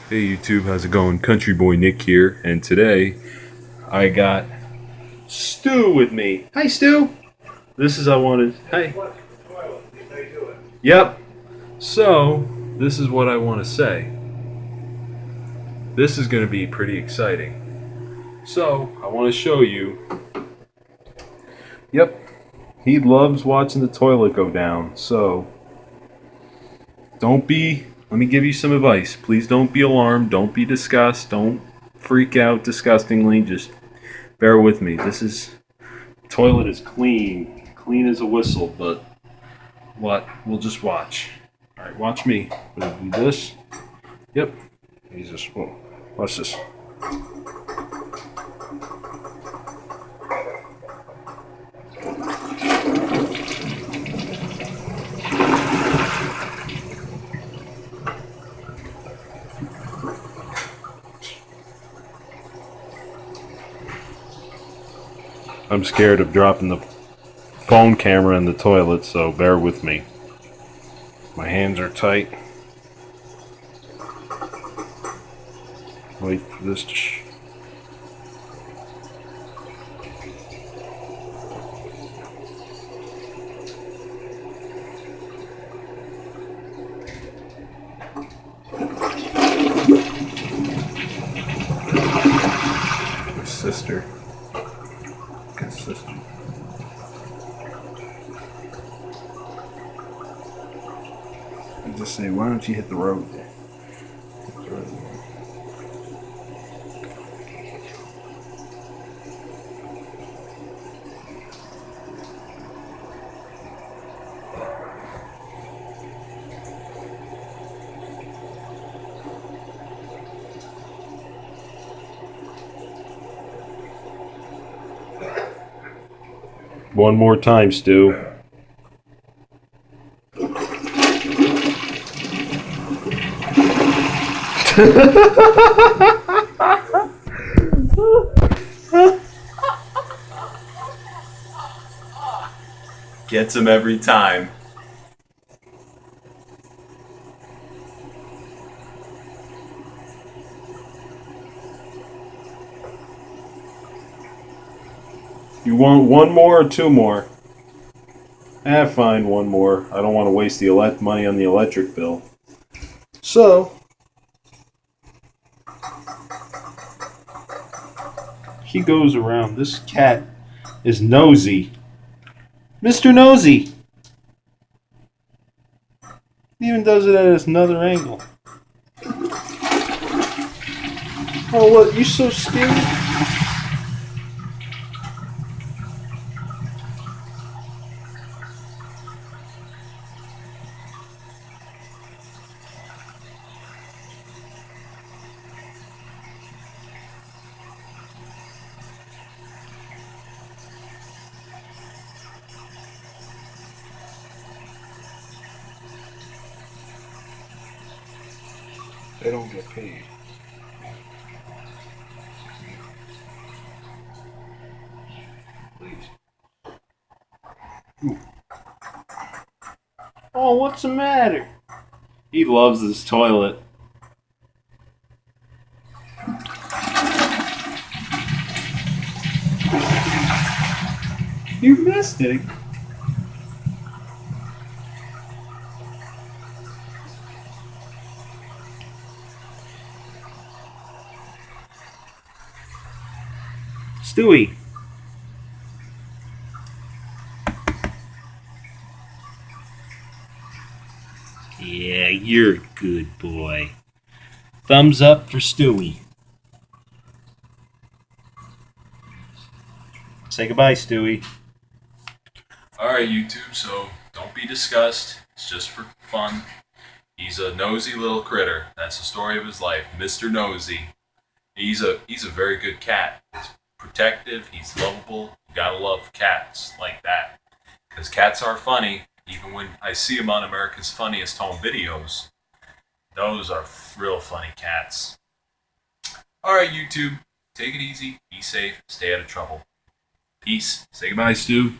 Hey YouTube, how's it going? Country Boy Nick here, and today I got Stu with me. Hi Stu! This is I wanted. Hey. Yep. So, this is what I want to say. This is going to be pretty exciting. So, I want to show you. Yep. He loves watching the toilet go down. So, let me give you some advice. Please don't be alarmed. Don't be disgusted. Don't freak out disgustingly. Just bear with me. Toilet is clean as a whistle, but what? We'll just watch. All right, watch me. We'll do this. Yep. Jesus. Whoa. Watch this. I'm scared of dropping the phone camera in the toilet, so bear with me. My hands are tight. Wait for this to. My sister. Good sister. I just say, why don't you hit the road? One more time, Stu. Gets him every time. You want one more or two more? Fine, one more. I don't want to waste the money on the electric bill. So, he goes around. This cat is nosy. Mr. Nosy! He even does it at another angle. Oh, what? You so scared? They don't get paid. Please. Ooh. Oh, what's the matter? He loves this toilet. You missed it. Stewie. Yeah, you're a good boy. Thumbs up for Stewie. Say goodbye, Stewie. Alright, YouTube, so don't be disgusted. It's just for fun. He's a nosy little critter. That's the story of his life. Mr. Nosy. He's a very good cat. He's protective, he's lovable. You gotta love cats like that. Because cats are funny. Even when I see them on America's Funniest Home Videos, those are real funny cats. Alright, YouTube, take it easy, be safe, stay out of trouble. Peace. Say goodbye, Stu.